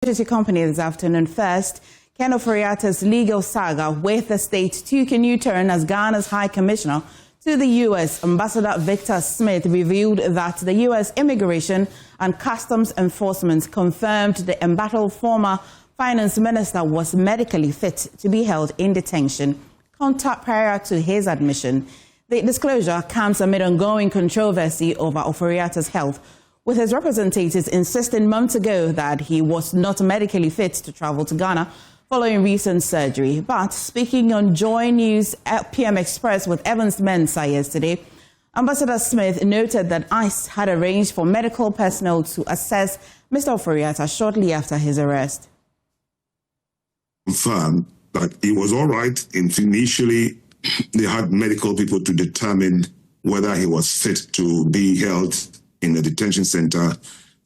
Teshie company this afternoon. First, Ken Ofori-Atta's legal saga with the state took a new turn as Ghana's High Commissioner to the U.S., Ambassador Victor Smith, revealed that the U.S. Immigration and Customs Enforcement confirmed the embattled former finance minister was medically fit to be held in detention contact prior to his admission. The disclosure comes amid ongoing controversy over Ofori-Atta's health, with his representatives insisting months ago that he was not medically fit to travel to Ghana following recent surgery. But speaking on JoyNews PM Express with Evans Mensah yesterday, Ambassador Smith noted that ICE had arranged for medical personnel to assess Mr. Ofori-Atta shortly after his arrest. Confirmed that he was all right. Initially, they had medical people to determine whether he was fit to be held in the detention center,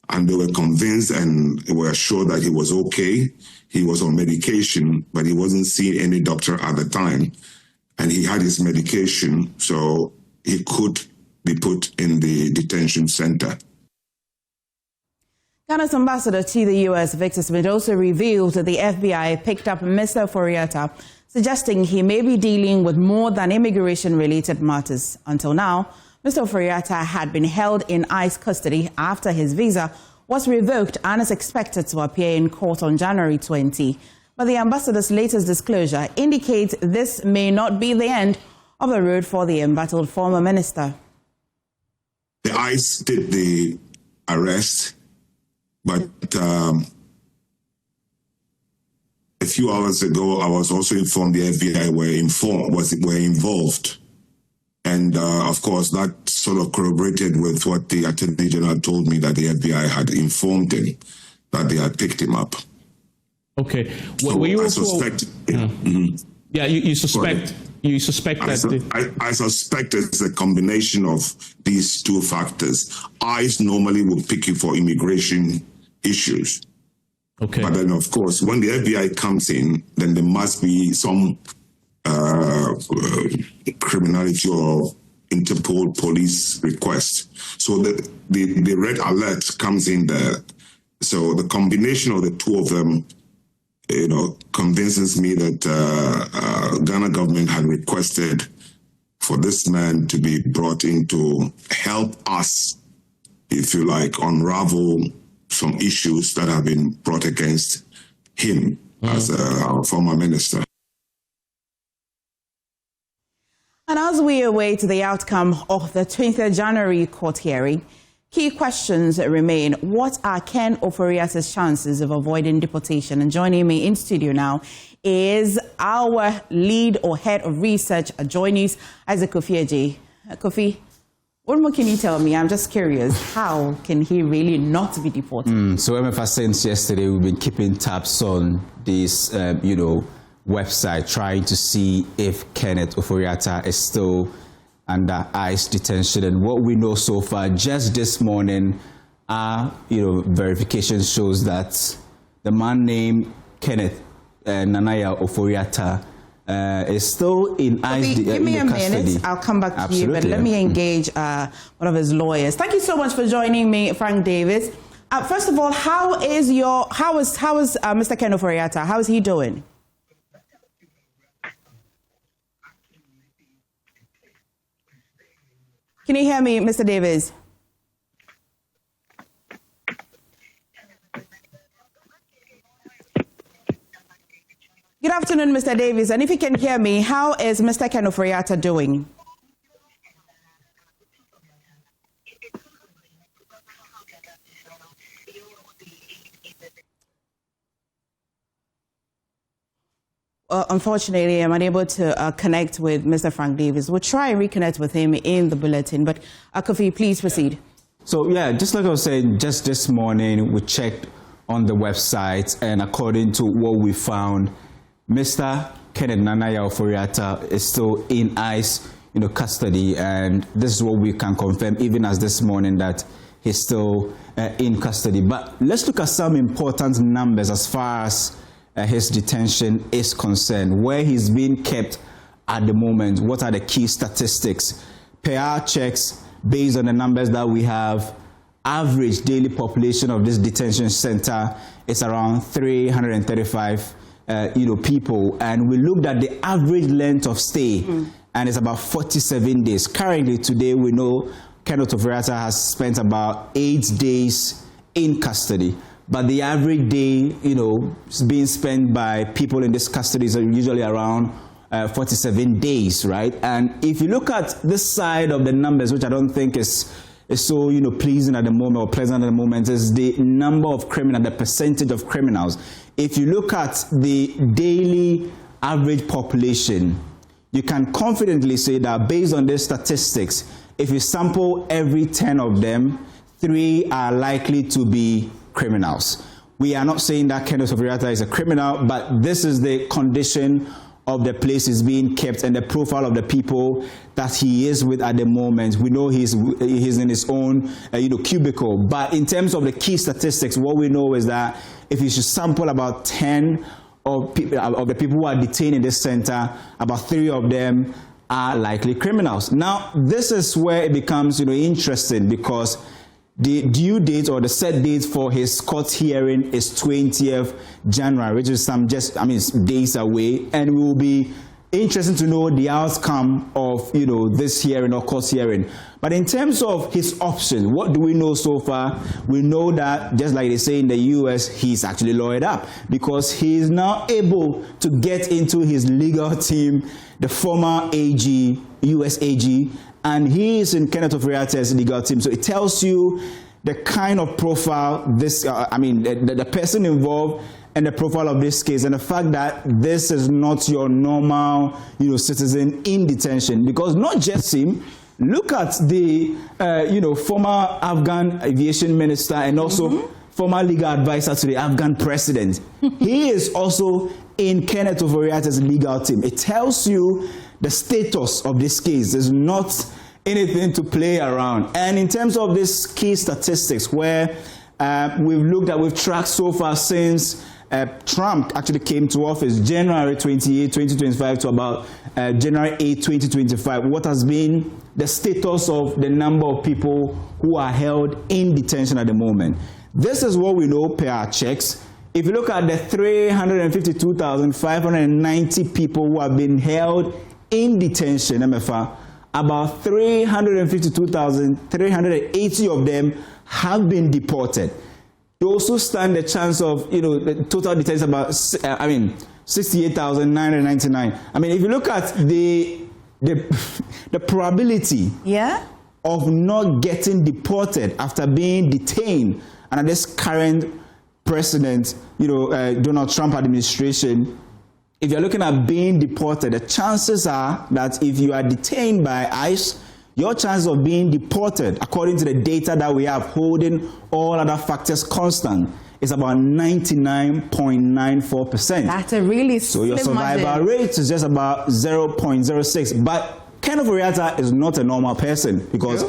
and they were convinced and were sure that he was okay. He was on medication, but he wasn't seeing any doctor at the time, and he had his medication, so he could be put in the detention center. Ghana's ambassador to the U.S., Victor Smith, also revealed that the FBI picked up Mr. Ofori-Atta, suggesting he may be dealing with more than immigration-related matters. Until now, Mr. Ofori-Atta had been held in ICE custody after his visa was revoked and is expected to appear in court on January 20. But the ambassador's latest disclosure indicates this may not be the end of the road for the embattled former minister. The ICE did the arrest, but a few hours ago, I was also informed the FBI were involved. And, of course, that sort of corroborated with what the Attorney General told me, that the FBI had informed him that they had picked him up. Okay. So were you I also, suspect... Yeah, you suspect that... I suspect it's a combination of these two factors. ICE normally would pick you for immigration issues. Okay. But then, of course, when the FBI comes in, then there must be some... criminality or Interpol police request. So the red alert comes in there. So the combination of the two of them, convinces me that Ghana government had requested for this man to be brought in to help us, if you like, unravel some issues that have been brought against him as our former minister. And as we await the outcome of the 20th January court hearing, key questions remain. What are Ken Ofori-Atta's chances of avoiding deportation? And joining me in studio now is our lead or head of research at JoyNews, Isaac Kofi. Kofi, what more can you tell me? I'm just curious. How can he really not be deported? So MFA, since yesterday, we've been keeping tabs on this, website, trying to see if Kenneth Ofori-Atta is still under ICE detention. And what we know so far, just this morning, verification shows that the man named Kenneth Nanaya Ofori-Atta is still in ICE custody. Give me a minute. I'll come back to you, but let me engage one of his lawyers. Thank you so much for joining me, Frank Davis. First of all, how is Mr. Ken Ofori-Atta? How is he doing? Can you hear me, Mr. Davis? Good afternoon, Mr. Davis. And if you can hear me, how is Mr. Ken Ofori-Atta doing? Unfortunately, I'm unable to connect with Mr. Frank Davis. We'll try and reconnect with him in the bulletin. But Kofi, please proceed. So, yeah, just like I was saying, just this morning, we checked on the website, and according to what we found, Mr. Kenneth Nanaya Ofori-Atta is still in ICE custody, and this is what we can confirm, even as this morning, that he's still in custody. But let's look at some important numbers as far as his detention is concerned, where he's being kept at the moment. What are the key statistics? Per our checks, based on the numbers that we have, average daily population of this detention center is around 335 people, and we looked at the average length of stay, and it's about 47 days. Currently, today, we know Kenneth Ofori-Atta has spent about 8 days in custody, but the average day, being spent by people in this custody is usually around 47 days, right? And if you look at this side of the numbers, which I don't think is so pleasing at the moment or pleasant at the moment, is the number of criminals, the percentage of criminals. If you look at the daily average population, you can confidently say that based on these statistics, if you sample every 10 of them, 3 are likely to be criminals. We are not saying that Kenneth Ofori-Atta is a criminal, but this is the condition of the place is being kept and the profile of the people that he is with at the moment. We know he's in his own cubicle, but in terms of the key statistics, what we know is that if you should sample about 10 of the people who are detained in this center, about 3 of them are likely criminals. Now, this is where it becomes interesting, because the due date or the set date for his court hearing is 20th January, which is days away, and we will be interested to know the outcome of this hearing or court hearing. But in terms of his options, what do we know so far? We know that, just like they say in the US, he's actually lawyered up, because he is now able to get into his legal team, the former AG, US AG, and he is in Kenneth Ofori-Atta's legal team. So it tells you the kind of profile the person involved and the profile of this case, and the fact that this is not your normal, citizen in detention. Because not just him, look at the, former Afghan aviation minister and also former legal advisor to the Afghan president. He is also in Kenneth Ofori-Atta's legal team. It tells you the status of this case is not anything to play around. And in terms of these key statistics, where we've tracked so far since Trump actually came to office, January 28, 2025 to about January 8, 2025, what has been the status of the number of people who are held in detention at the moment. This is what we know per our checks. If you look at the 352,590 people who have been held in detention, MFA, about 352,380 of them have been deported. Those who stand the chance of, the total detention about, 68,999. If you look at the probability of not getting deported after being detained under this current president, Donald Trump administration, if you're looking at being deported, the chances are that if you are detained by ICE, your chances of being deported, according to the data that we have, holding all other factors constant, is about 99.94%. That's a really so your survival rate is just about 0.06. But Kenneth Ofori-Atta is not a normal person, because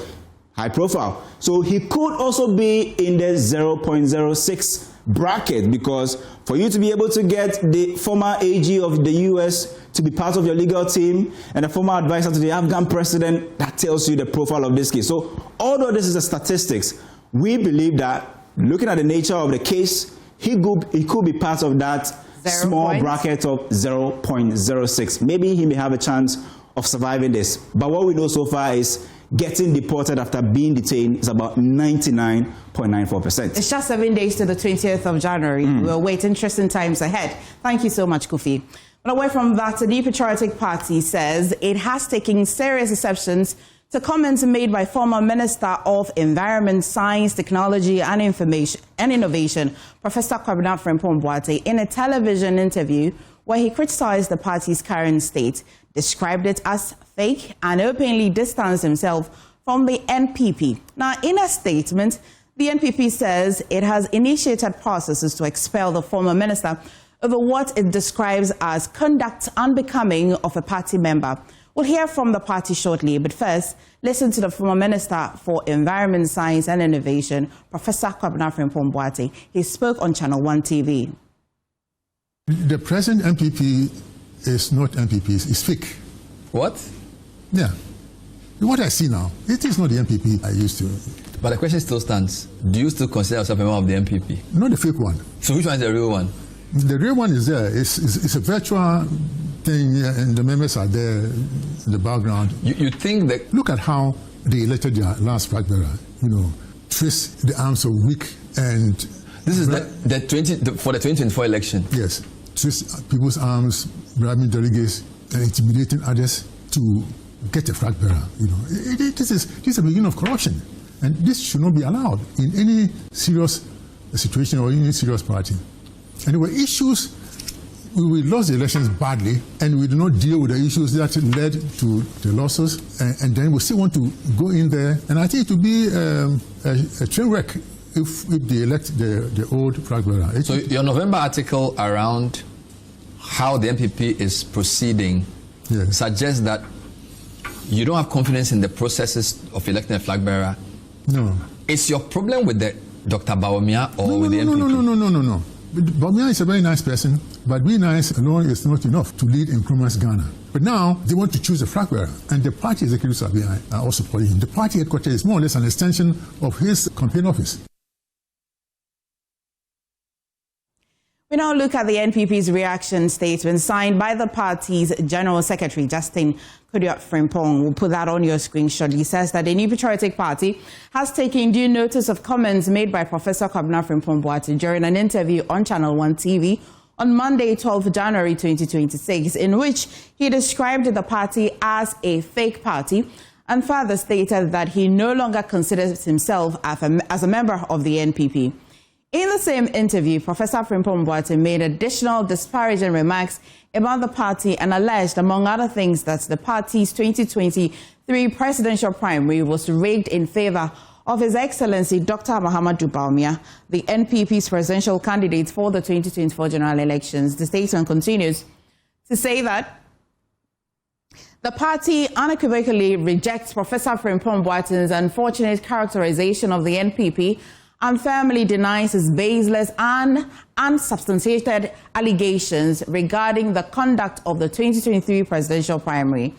high profile. So he could also be in the 0.06 bracket, because for you to be able to get the former AG of the US to be part of your legal team and a former advisor to the Afghan president, that tells you the profile of this case. So although this is the statistics, we believe that looking at the nature of the case, he could be part of that small bracket of 0.06. Maybe he may have a chance of surviving this. But what we know so far is getting deported after being detained is about 99.94%. It's just 7 days to the 20th of January. We'll wait interesting times ahead. Thank you so much, Kofi. But away from that, the New Patriotic Party says it has taken serious exceptions to comments made by former Minister of Environment, Science, Technology and Innovation, Professor Prof Frimpong-Boateng, in a television interview where he criticized the party's current state, described it as fake, and openly distanced himself from the NPP. Now, in a statement, the NPP says it has initiated processes to expel the former minister over what it describes as conduct unbecoming of a party member. We'll hear from the party shortly, but first, listen to the former Minister for Environment, Science and Innovation, Professor Prof Frimpong-Boateng. He spoke on Channel 1 TV. The present MPP is not MPP, it's fake. What? Yeah. What I see now, it is not the NPP I used to. But the question still stands. Do you still consider yourself a member of the NPP? Not the fake one. So which one is the real one? The real one is there. It's a virtual thing, and the members are there in the background. You think that... Look at how they elected their last flag bearer. Twist the arms of weak and... This is for the 2024 election? Yes. Twist people's arms, bribing delegates, and intimidating others to get a flag bearer. This is a beginning of corruption. And this should not be allowed in any serious situation or any serious party. And there were issues, we lost the elections badly, and we did not deal with the issues that led to the losses, and then we still want to go in there. And I think it would be a train wreck if they elect the old flag bearer. So your November article around how the NPP is proceeding suggests that you don't have confidence in the processes of electing a flag bearer. No. Is your problem with the Dr. Bawumia or with the NPP? No. Bawumia is a very nice person, but being nice alone is not enough to lead in Nkrumah's Ghana. But now they want to choose a flag bearer, and the party executives are also supporting him. The party headquarters is more or less an extension of his campaign office. We now look at the NPP's reaction statement signed by the party's General Secretary, Justin Frimpong. We'll put that on your screen shortly. He says that the New Patriotic Party has taken due notice of comments made by Professor Frimpong-Boateng during an interview on Channel 1 TV on Monday, 12 January 2026, in which he described the party as a fake party and further stated that he no longer considers himself as a member of the NPP. In the same interview, Professor Frimpong-Boateng made additional disparaging remarks about the party and alleged, among other things, that the party's 2023 presidential primary was rigged in favor of His Excellency Dr. Mahamudu Bawumia, the NPP's presidential candidate for the 2024 general elections. The statement continues to say that the party unequivocally rejects Professor Frimpong-Boateng's unfortunate characterization of the NPP and firmly denies his baseless and unsubstantiated allegations regarding the conduct of the 2023 presidential primary.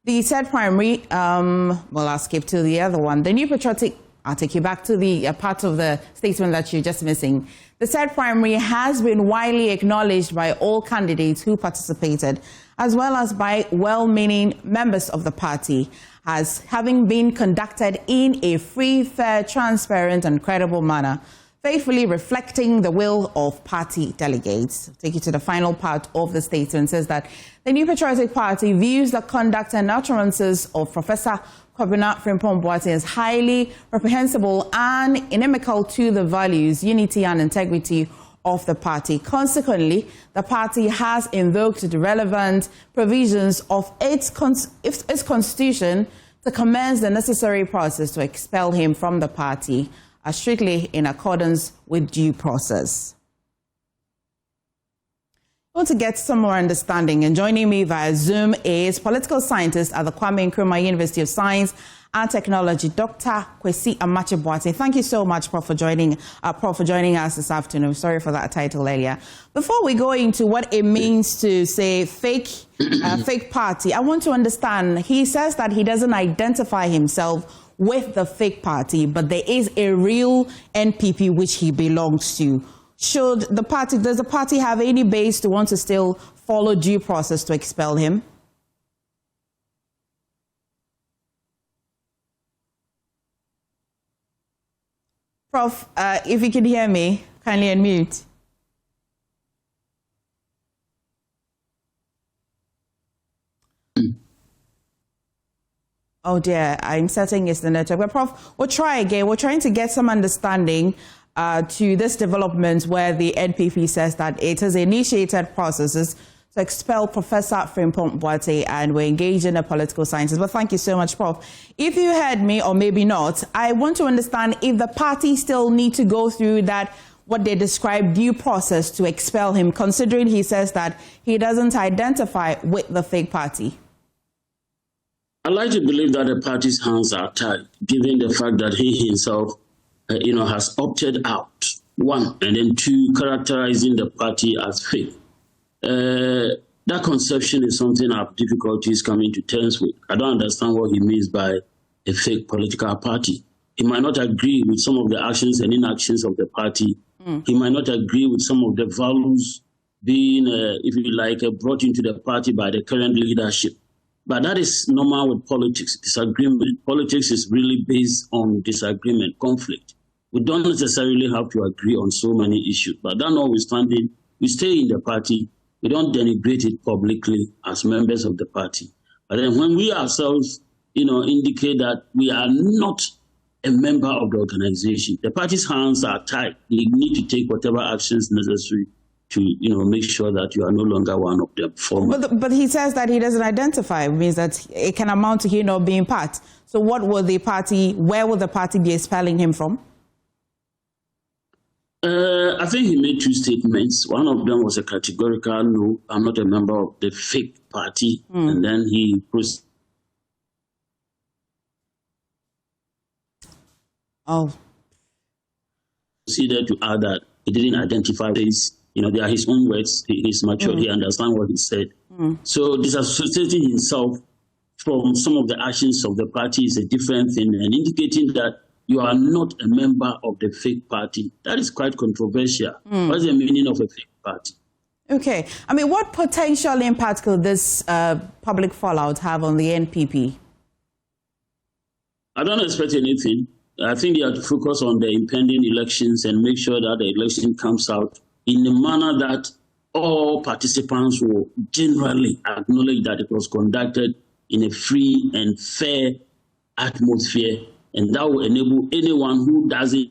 The said primary, I'll skip to the other one. The New Patriotic, I'll take you back to the part of the statement that you're just missing. The said primary has been widely acknowledged by all candidates who participated, as well as by well-meaning members of the party, as having been conducted in a free, fair, transparent and credible manner, faithfully reflecting the will of party delegates. I'll take you to the final part of the statement. It says that the New Patriotic Party views the conduct and utterances of Professor Frimpong-Boateng as highly reprehensible and inimical to the values, unity and integrity of the party. Consequently, the party has invoked the relevant provisions of its constitution to commence the necessary process to expel him from the party, strictly in accordance with due process. I want to get some more understanding, and joining me via Zoom is political scientist at the Kwame Nkrumah University of Science and Technology, Dr. Kwesi Amakye-Boateng. Thank you so much, Prof, for joining us this afternoon. Sorry for that title earlier. Before we go into what it means to say fake party, I want to understand. He says that he doesn't identify himself with the fake party, but there is a real NPP which he belongs to. Does the party have any base to want to still follow due process to expel him? Prof, if you can hear me, kindly unmute. Oh dear, I'm certain it's the network. But Prof, we'll try again. We're trying to get some understanding to this development where the NPP says that it has initiated processes to expel Professor Frimpong-Boateng, and we're engaged in a political sciences. But thank you so much, Prof. If you heard me, or maybe not, I want to understand if the party still need to go through that, what they describe due process to expel him, considering he says that he doesn't identify with the fake party. I like to believe that the party's hands are tied, given the fact that he himself has opted out, one, and then two, characterizing the party as fake. The that conception is something I have difficulties coming to terms with. I don't understand what he means by a fake political party. He might not agree with some of the actions and inactions of the party. He might not agree with some of the values being, if you like, brought into the party by the current leadership. But that is normal with politics, disagreement. Politics is really based on disagreement, conflict. We don't necessarily have to agree on so many issues. But that notwithstanding, we stay in the party. We don't denigrate it publicly as members of the party. But then when we ourselves, indicate that we are not a member of the organization, the party's hands are tied. They need to take whatever actions necessary to, make sure that you are no longer one of them. But he says that he doesn't identify. It means that it can amount to him not being part. So where will the party be expelling him from? I think he made two statements. One of them was a categorical no, I'm not a member of the fake party. And then he proceeded to add that he didn't identify this. They are his own words. He's mature. He understands what he said. So disassociating himself from some of the actions of the party is a different thing, and indicating that you are not a member of the fake party. That is quite controversial. What's the meaning of a fake party? Okay. I mean, what potential impact could this public fallout have on the NPP? I don't expect anything. I think they have to focus on the impending elections and make sure that the election comes out in a manner that all participants will generally acknowledge that it was conducted in a free and fair atmosphere. And that will enable anyone who doesn't.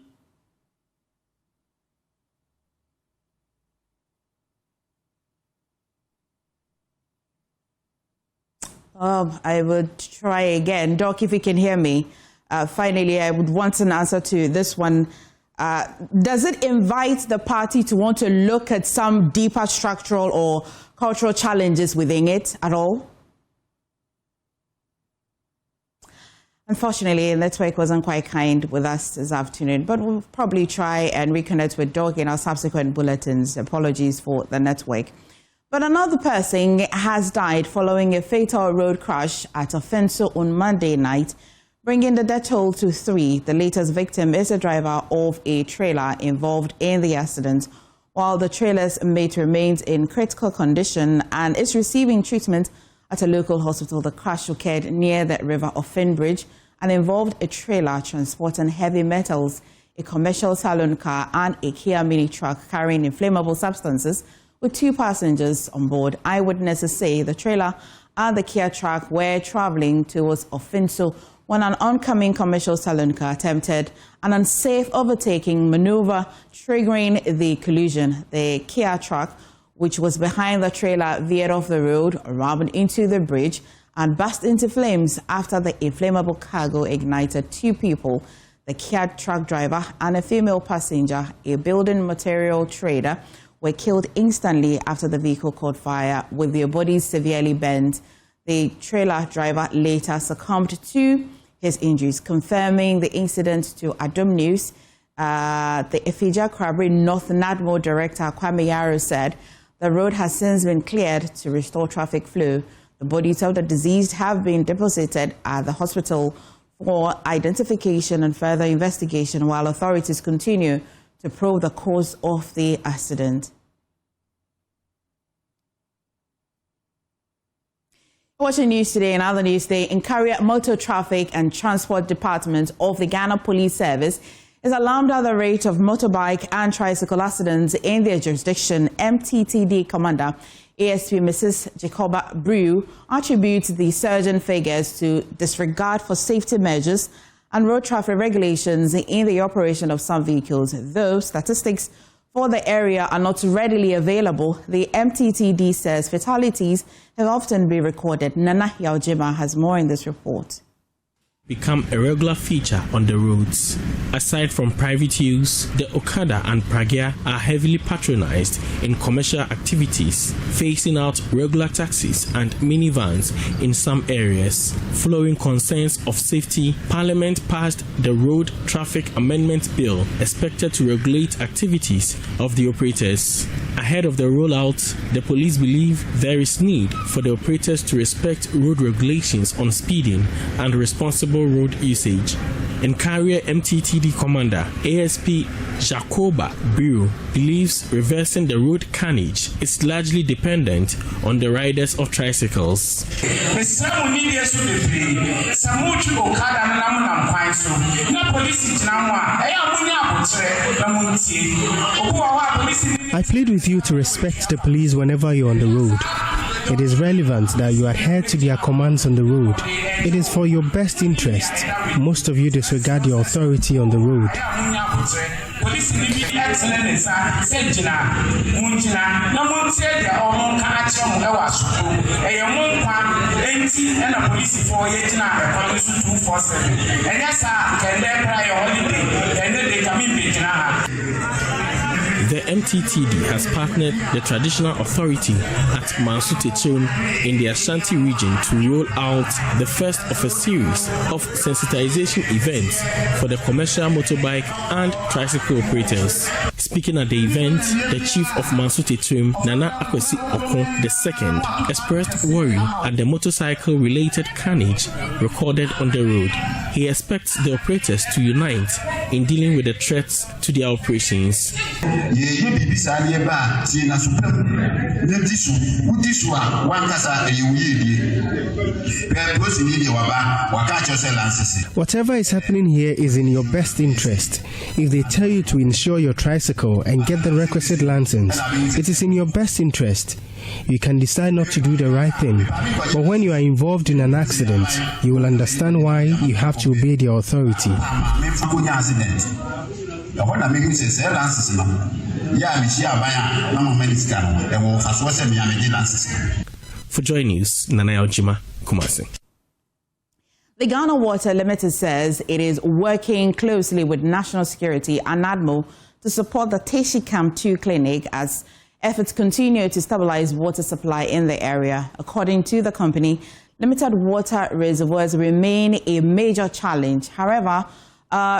I would try again. Doc, if you can hear me. Finally, I would want an answer to this one. Does it invite the party to want to look at some deeper structural or cultural challenges within it at all? Unfortunately, the network wasn't quite kind with us this afternoon, but we'll probably try and reconnect with Doc in our subsequent bulletins. Apologies for the network. But another person has died following a fatal road crash at Ofenso on Monday night, bringing the death toll to 3. The latest victim is a driver of a trailer involved in the accident, while the trailer's mate remains in critical condition and is receiving treatment at a local hospital. The crash occurred near the River Ofin Bridge and involved a trailer transporting heavy metals, a commercial saloon car, and a Kia mini truck carrying inflammable substances with 2 passengers on board. Eyewitnesses say the trailer and the Kia truck were traveling towards Ofinso when an oncoming commercial saloon car attempted an unsafe overtaking maneuver, triggering the collision. The Kia truck, which was behind the trailer, veered off the road, rammed into the bridge, and burst into flames after the inflammable cargo ignited 2 people, the Kia truck driver and a female passenger, a building material trader, were killed instantly after the vehicle caught fire, with their bodies severely bent. The trailer driver later succumbed to his injuries. Confirming the incident to Adom News, the Efija Krabri North NADMO Director Kwame Yaro said the road has since been cleared to restore traffic flow. The bodies of the deceased have been deposited at the hospital for identification and further investigation, while authorities continue to probe the cause of the accident. Watching News Today and other news today, in Carrier Motor Traffic and Transport Department of the Ghana Police Service is alarmed at the rate of motorbike and tricycle accidents in their jurisdiction. MTTD Commander ASP Mrs. Jacoba Brew attributes the surging figures to disregard for safety measures and road traffic regulations in the operation of some vehicles. Though statistics for the area are not readily available, the MTTD says fatalities have often been recorded. Nana Yaojima has more in this report. become a regular feature on the roads. Aside from private use, the Okada and Pragya are heavily patronized in commercial activities, phasing out regular taxis and minivans in some areas. Following concerns of safety, Parliament passed the Road Traffic Amendment Bill expected to regulate activities of the operators. Ahead of the rollout, the police believe there is need for the operators to respect road regulations on speeding and responsible road usage. In Carrier MTTD Commander ASP Jacoba Biru believes reversing the road carnage is largely dependent on the riders of tricycles. I plead with you to respect the police whenever you're on the road. It is relevant that you adhere to their commands on the road. It is for your best interest. Most of you disregard your authority on the road. The MTTD has partnered the traditional authority at Mansutetun in the Ashanti region to roll out the first of a series of sensitization events for the commercial motorbike and tricycle operators. Speaking at the event, the chief of Mansutetun, Nana Akwesi Okon II, expressed worry at the motorcycle-related carnage recorded on the road. He expects the operators to unite in dealing with the threats to their operations. Whatever is happening here is in your best interest. If they tell you to insure your tricycle and get the requisite license, it is in your best interest. You can decide not to do the right thing, but when you are involved in an accident, you will understand why you have to obey the authority. For Joy News, Nanaya Ojima, Kumasi. The Ghana Water Limited says it is working closely with National Security and NADMO to support the Teshie Camp 2 clinic as efforts continue to stabilize water supply in the area. According to the company, limited water reservoirs remain a major challenge. However,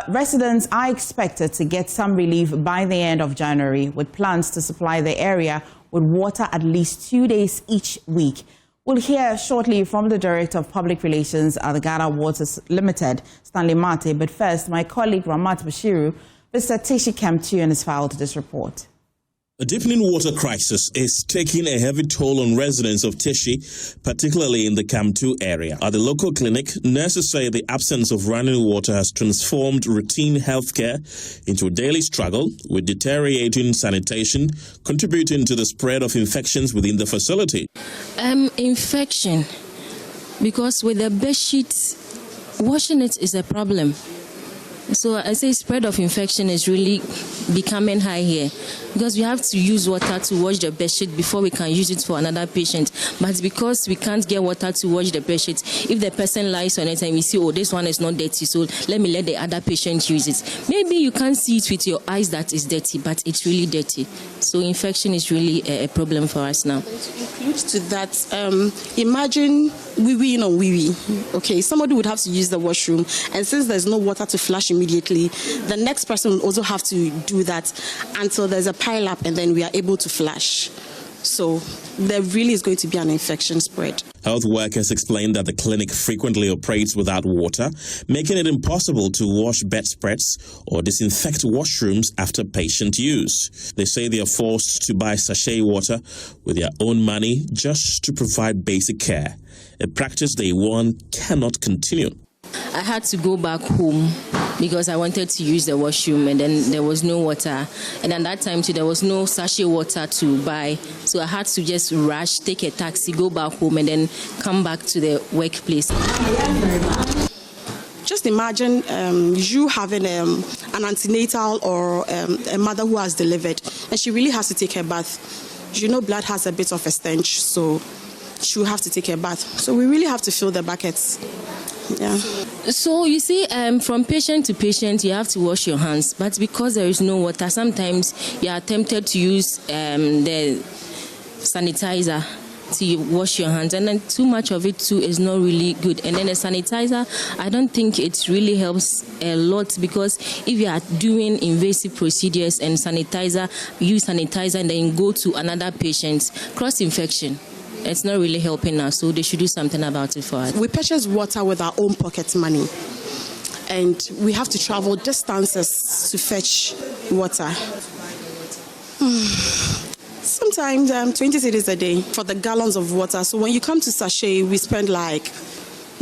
residents are expected to get some relief by the end of January, with plans to supply the area with water at least 2 days each week. We'll hear shortly from the Director of Public Relations at the Ghana Water Limited, Stanley Mate. But first, my colleague Ramat Bashiru visited Teshie Camp 2 and has filed this report. A deepening water crisis is taking a heavy toll on residents of Teshie, particularly in the Camp 2 area. At the local clinic, nurses say the absence of running water has transformed routine healthcare into a daily struggle, with deteriorating sanitation contributing to the spread of infections within the facility. Infection, because with the bed sheets, washing it is a problem. So I say spread of infection is really becoming high here, because we have to use water to wash the bedsheet before we can use it for another patient. But because we can't get water to wash the bedsheet, if the person lies on it and we see, oh, this one is not dirty, so let the other patient use it. Maybe you can't see it with your eyes that it's dirty, but it's really dirty. So infection is really a problem for us now. To include to that, imagine wee-wee. Okay, somebody would have to use the washroom, and since there's no water to flush immediately, the next person will also have to do that until there's a pile up and then we are able to flush. So there really is going to be an infection spread. Health workers explained that the clinic frequently operates without water, making it impossible to wash bedspreads or disinfect washrooms after patient use. They say they are forced to buy sachet water with their own money just to provide basic care, a practice they warn cannot continue. I had to go back home because I wanted to use the washroom, and then there was no water. And at that time too, there was no sachet water to buy. So I had to just rush, take a taxi, go back home, and then come back to the workplace. Just imagine you having an antenatal or a mother who has delivered, and she really has to take her bath. You know, blood has a bit of a stench, so she will have to take her bath. So we really have to fill the buckets Yeah. So you see, from patient to patient, you have to wash your hands. But because there is no water, sometimes you are tempted to use the sanitizer to wash your hands, and then too much of it too is not really good. And then the sanitizer, I don't think it really helps a lot, because if you are doing invasive procedures and use sanitizer and then go to another patient, cross infection. It's not really helping us, so they should do something about it for us. We purchase water with our own pocket money, and we have to travel distances to fetch water. Sometimes 20 cedis a day for the gallons of water. So when you come to Teshie, we spend like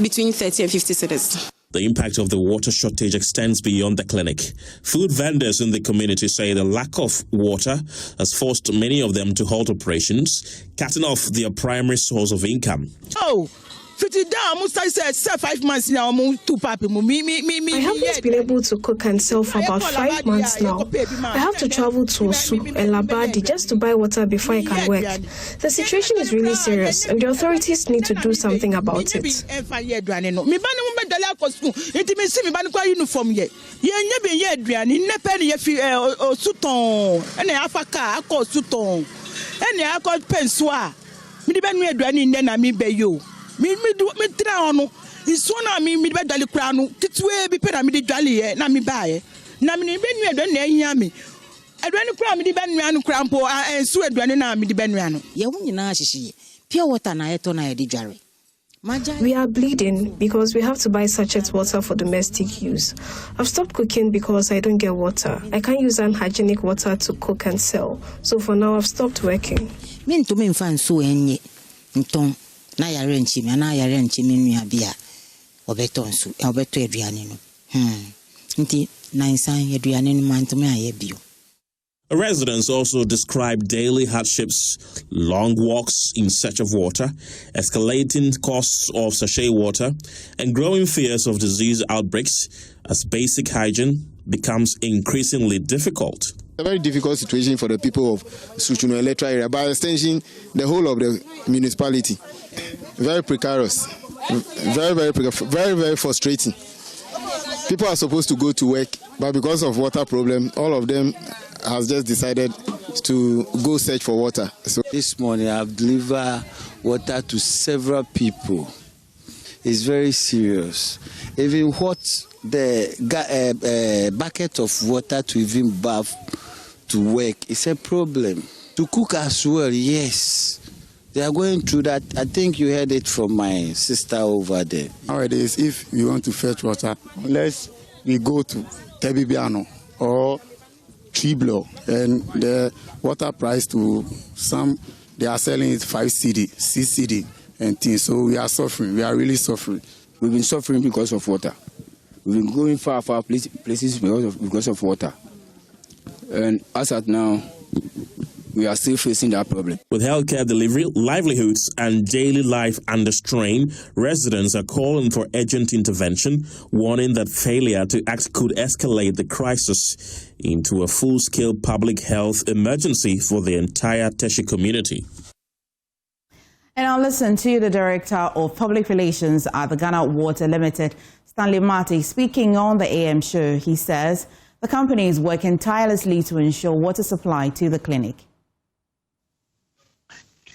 between 30 and 50 cedis. The impact of the water shortage extends beyond the clinic. Food vendors in the community say the lack of water has forced many of them to halt operations, cutting off their primary source of income. Oh, 50 down, I said 5 months now. I haven't been able to cook and sell for about 5 months now. I have to travel to Osu and Labadi just to buy water before I can work. The situation is really serious, and the authorities need to do something about it. Me try on is one of me dali kranu kitwe bi pera me dali na me bae na me be nu edwan na yami edwan kra me di ben nuanu krampo ensu edwan na me di ben nuanu ye hu nyina ahihie pure water na yeto na ye di dware. We are bleeding because we have to buy sachet water for domestic use. I've stopped cooking because I don't get water. I can't use unhygienic water to cook and sell. So for now I've stopped working. Me nto me mfa nso enye nton na yare nchimi na yare nchimi nua bia obeto nso obeto aduane no nti na insan aduane no mantome aye bio. Residents also described daily hardships, long walks in search of water, escalating costs of sachet water, and growing fears of disease outbreaks as basic hygiene becomes increasingly difficult. A very difficult situation for the people of Suchuno Electra area, by extension, the whole of the municipality. Very precarious, very frustrating. People are supposed to go to work, but because of water problem, all of them has just decided to go search for water. So this morning I've delivered water to several people. It's very serious. Even what the bucket of water to even bath to work is a problem. To cook as well, yes. They are going through that. I think you heard it from my sister over there. Nowadays, if you want to fetch water, unless we go to Tebibiano or Triblo, and the water price to some, they are selling it 5 cedi, 6 cedi, and things. So we are suffering. We are really suffering. We've been suffering because of water. We've been going far places because of water. And as at now, we are still facing that problem. With healthcare delivery, livelihoods, and daily life under strain, residents are calling for urgent intervention, warning that failure to act could escalate the crisis into a full-scale public health emergency for the entire Teshie community. And I'll listen to the Director of Public Relations at the Ghana Water Limited, Stanley Marty, speaking on the AM show. He says the company is working tirelessly to ensure water supply to the clinic.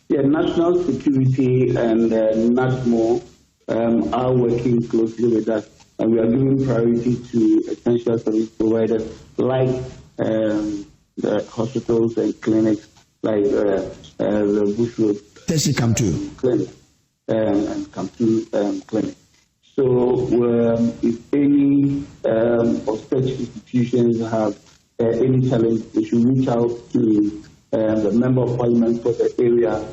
Yeah, national security and NATMO are working closely with us, and we are giving priority to essential service providers like the hospitals and clinics, like the Bush Road Teshie Camp2 clinic and Camp2 clinic. So if any of such institutions have any challenge, they should reach out to the Member of Parliament for the area.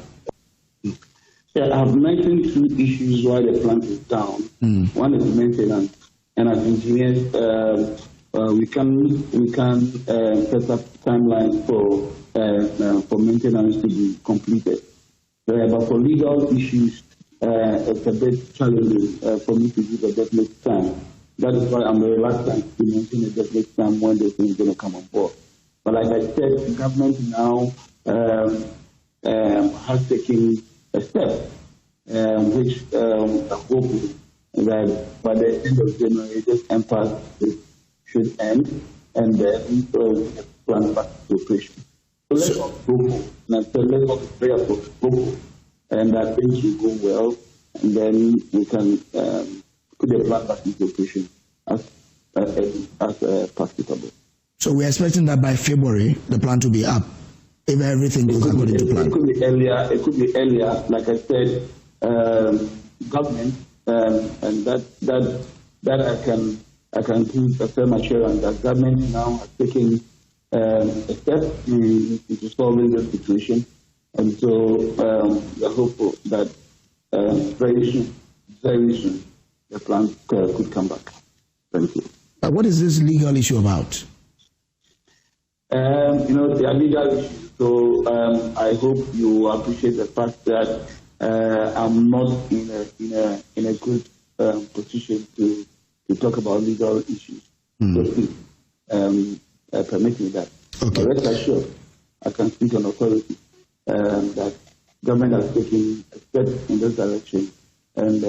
I've mentioned 2 issues why the plant is down. One is maintenance, and as engineers, we can set up timelines for maintenance to be completed. But for legal issues, it's a bit challenging for me to give a definite time. That is why I'm reluctant to mention a definite time when the thing is going to come on board. But like I said, the government now has taken a step which I hope that by the end of January, this impasse should end, and then we plan back to operation. So let's not go home. Let's not pray for go, and I think it will go well, and then we can put the plan back into operation as practicable. So we're expecting that by February the plant will be up if everything goes according to plan. It could be earlier. It could be earlier. Like I said, government, and that I can give a firm assurance that government now are taking a step into solving the situation, and so we're hopeful that very soon the plant could come back. Thank you. What is this legal issue about? There are legal issues, so I hope you appreciate the fact that I'm not in a good position to talk about legal issues. So please permit me that. Okay. But rest assured, I can speak on authority that government has taken a step in this direction and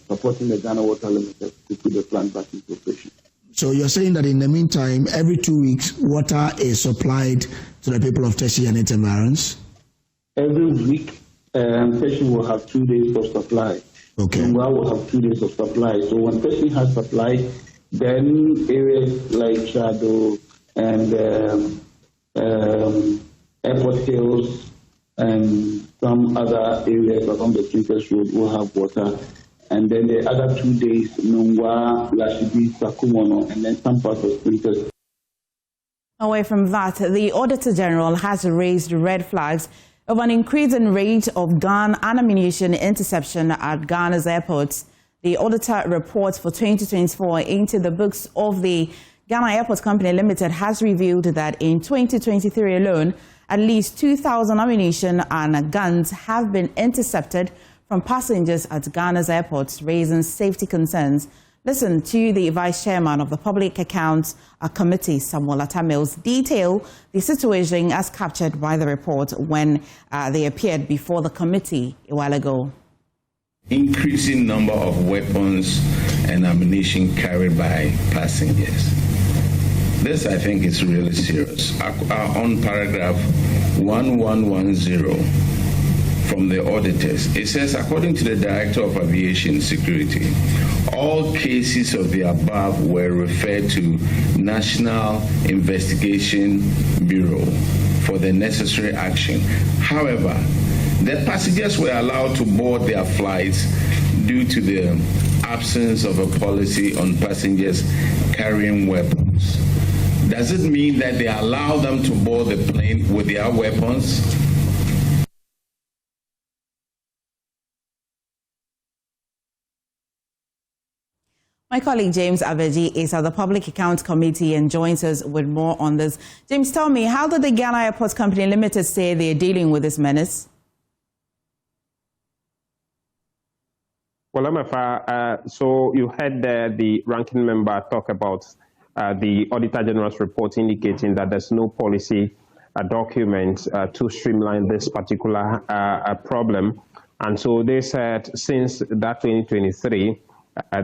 supporting the Ghana Water Limited to put the plant back into operation. So you're saying that in the meantime, every 2 weeks, water is supplied to the people of Teshie and its environs? Every week, Teshie will have 2 days of supply. Okay. Nungwa will have 2 days of supply. So when Teshie has supply, then areas like Shadow and Airport Hills and some other areas along the Twinkers Road will have water. And then the other 2 days, Nungwa, Lashibi, Sakumono, and then some parts of Twinkers. Away from that, the Auditor General has raised red flags of an increasing rate of gun and ammunition interception at Ghana's airports. The auditor report for 2024 into the books of the Ghana Airport Company Limited has revealed that in 2023 alone, at least 2,000 ammunition and guns have been intercepted from passengers at Ghana's airports, raising safety concerns. Listen to the Vice Chairman of the Public Accounts Committee, Samuel Atta, detail the situation as captured by the report when they appeared before the committee a while ago. Increasing number of weapons and ammunition carried by passengers. This, I think, is really serious. On paragraph 1110 from the auditors, it says, according to the Director of Aviation Security, all cases of the above were referred to National Investigation Bureau for the necessary action. However, the passengers were allowed to board their flights due to the absence of a policy on passengers carrying weapons. Does it mean that they allow them to board the plane with their weapons? My colleague James Aveji is at the Public Accounts Committee and joins us with more on this. James, tell me, how did the Ghana Airports Company Limited say they're dealing with this menace? Well, Amafa, so you heard the ranking member talk about the Auditor General's report indicating that there's no policy document to streamline this particular problem. And so they said since that 2023,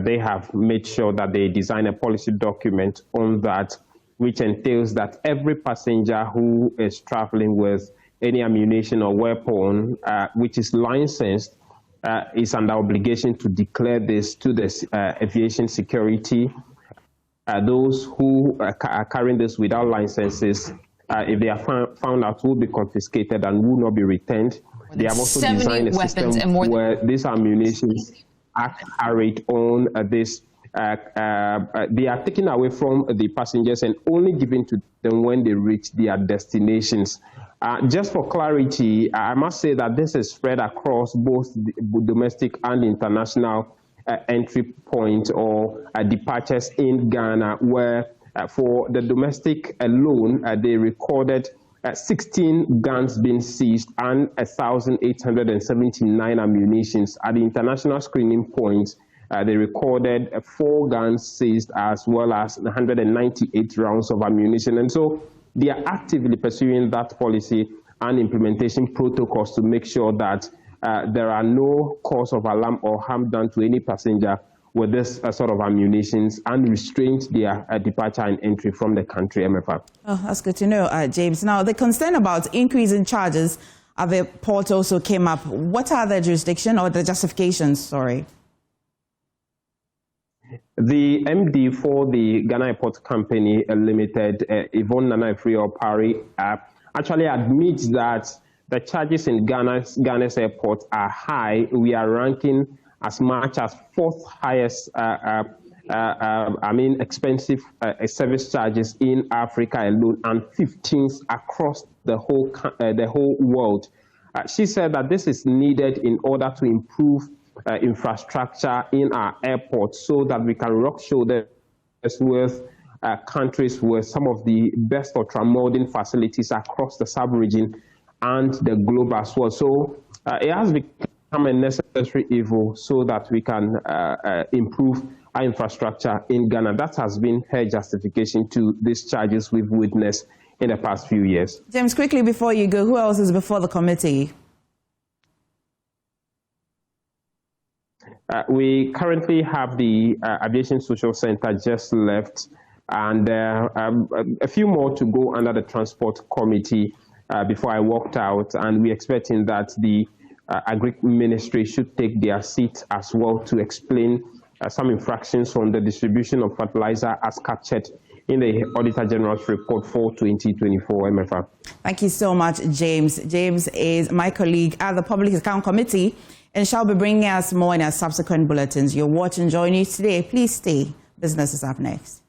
they have made sure that they design a policy document on that, which entails that every passenger who is traveling with any ammunition or weapon which is licensed is under obligation to declare this to the aviation security. Those who are carrying this without licenses, if they are found out, will be confiscated and will not be returned. They have also designed a system where these ammunitions are carried on this. They are taken away from the passengers and only given to them when they reach their destinations. Just for clarity, I must say that this is spread across both the domestic and international entry points or departures in Ghana, where for the domestic alone, they recorded 16 guns being seized and 1,879 ammunitions. At the international screening points, they recorded 4 guns seized as well as 198 rounds of ammunition. And so they are actively pursuing that policy and implementation protocols to make sure that there are no cause of alarm or harm done to any passenger with this sort of ammunitions and restrained their departure and entry from the country, MFR. Oh, that's good to know, James. Now, the concern about increasing charges at the port also came up. What are the jurisdiction or the justifications, sorry? The MD for the Ghana Airport Company Limited, Yvonne Nana-Efriopari, actually admits that the charges in Ghana's airports are high. We are ranking as much as 4th highest, expensive service charges in Africa alone, and 15th across the whole world. She said that this is needed in order to improve infrastructure in our airports so that we can rock shoulders with countries with some of the best ultramodern facilities across the sub-region and the globe as well. So it has become a necessary evil so that we can improve our infrastructure in Ghana. That has been her justification to these charges we've witnessed in the past few years. James, quickly before you go, who else is before the committee? We currently have the Aviation Social Center just left, and a few more to go under the Transport Committee before I walked out, and we're expecting that the Agri Ministry should take their seat as well to explain some infractions on the distribution of fertilizer as captured in the Auditor General's report for 2024 MFR. Thank you so much, James. James is my colleague at the Public Account Committee and shall be bringing us more in our subsequent bulletins. You're watching Joy News Today. Please stay. Business is up next.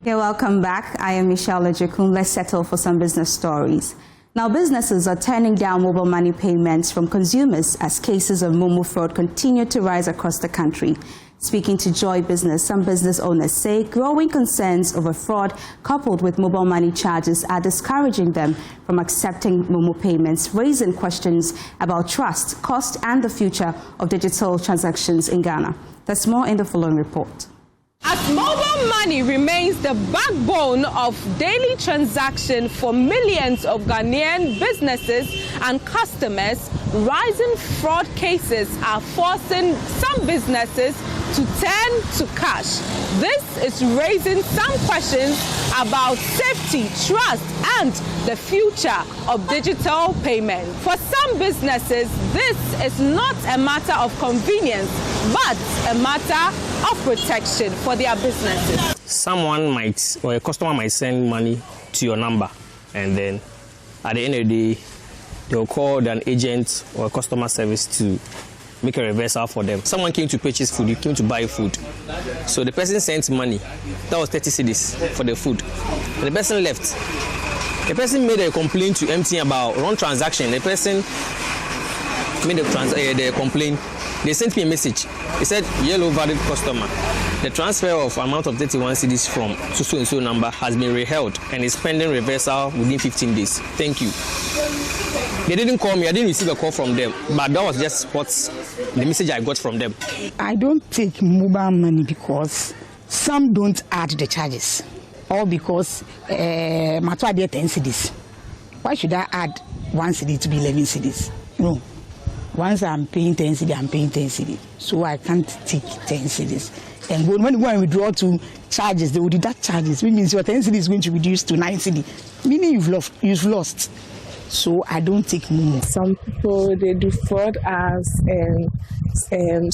Okay, welcome back. I am Michelle Lejekun. Let's settle for some business stories. Now, businesses are turning down mobile money payments from consumers as cases of Momo fraud continue to rise across the country. Speaking to Joy Business, some business owners say growing concerns over fraud coupled with mobile money charges are discouraging them from accepting Momo payments, raising questions about trust, cost, and the future of digital transactions in Ghana. There's more in the following report. As mobile money remains the backbone of daily transaction for millions of Ghanaian businesses and customers, rising fraud cases are forcing some businesses to turn to cash. This is raising some questions about safety, trust, and the future of digital payment. For some businesses, this is not a matter of convenience, but a matter of protection for their businesses. Someone might, or a customer might send money to your number, and then at the end of the day, they'll call an agent or a customer service to make a reversal for them. Someone came to purchase food, you came to buy food. So the person sent money, that was 30 cedis for the food. And the person left. The person made a complaint to MTN about wrong transaction. The person made the complaint. They sent me a message. They said, yellow valid customer. The transfer of amount of 31 cedis from so-and-so number has been reheld and is pending reversal within 15 days. Thank you. They didn't call me. I didn't receive a call from them. But that was just the message I got from them. I don't take mobile money because some don't add the charges. Or because Matwa get 10 cedis. Why should I add 1 cedi to be 11 cedis? No. Once I'm paying 10 cedi, I'm paying 10 cedi. So I can't take 10 cedis. And when you go and withdraw to charges, they will deduct charges, which means your 10 cedi is going to reduce to 9 cedi, meaning you've lost. So I don't take Momo. Some people, they do fraud as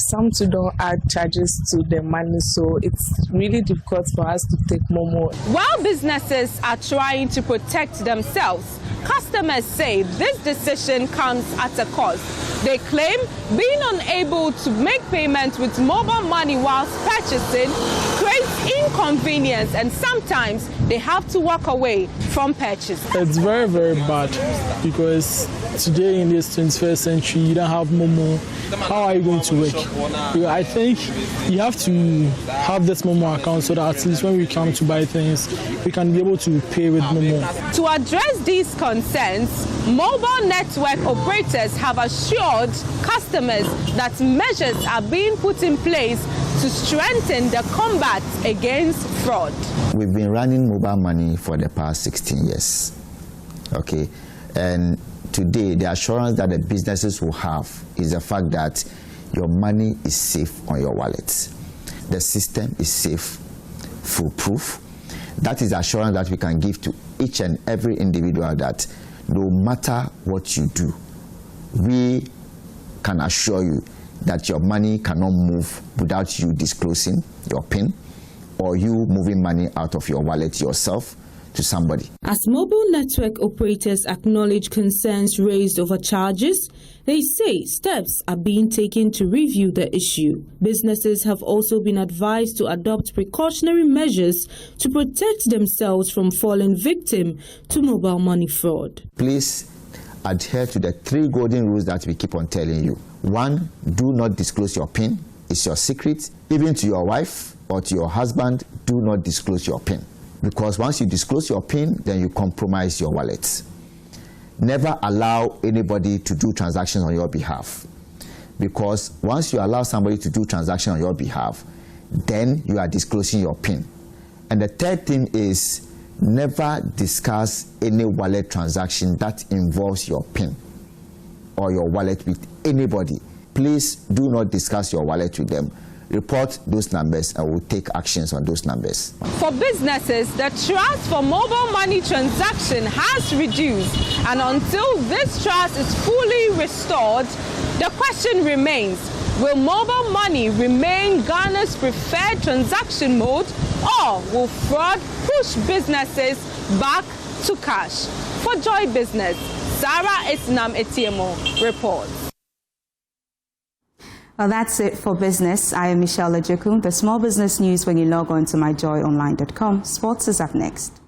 some too don't add charges to the money, so it's really difficult for us to take Momo. While businesses are trying to protect themselves, customers say this decision comes at a cost. They claim being unable to make payments with mobile money whilst purchasing creates inconvenience, and sometimes they have to walk away from purchase. It's very, very bad because today in this 21st century, you don't have Momo. How are you going to work? I think you have to have this Momo account so that at least when we come to buy things, we can be able to pay with Momo. To address these concerns, mobile network operators have assured customers that measures are being put in place to strengthen the combat against fraud. We've been running mobile money for the past 16 years. Okay, and today, the assurance that the businesses will have is the fact that your money is safe on your wallet. The system is safe, foolproof. That is the assurance that we can give to each and every individual that no matter what you do, we can assure you that your money cannot move without you disclosing your PIN or you moving money out of your wallet yourself to somebody. As mobile network operators acknowledge concerns raised over charges, they say steps are being taken to review the issue. Businesses have also been advised to adopt precautionary measures to protect themselves from falling victim to mobile money fraud. Please adhere to the 3 golden rules that we keep on telling you. 1, do not disclose your PIN. It's your secret. Even to your wife or to your husband, do not disclose your PIN. Because once you disclose your PIN, then you compromise your wallet. Never allow anybody to do transactions on your behalf. Because once you allow somebody to do transactions on your behalf, then you are disclosing your PIN. And the third thing is never discuss any wallet transaction that involves your PIN or your wallet with anybody. Please do not discuss your wallet with them. Report those numbers and we'll take actions on those numbers. For businesses, the trust for mobile money transaction has reduced, and until this trust is fully restored, the question remains, will mobile money remain Ghana's preferred transaction mode, or will fraud push businesses back to cash? For Joy Business, Sarah Isnam Etiemo reports. Well, that's it for business. I am Michelle Lejekum. The small business news when you log on to myjoyonline.com. Sports is up next.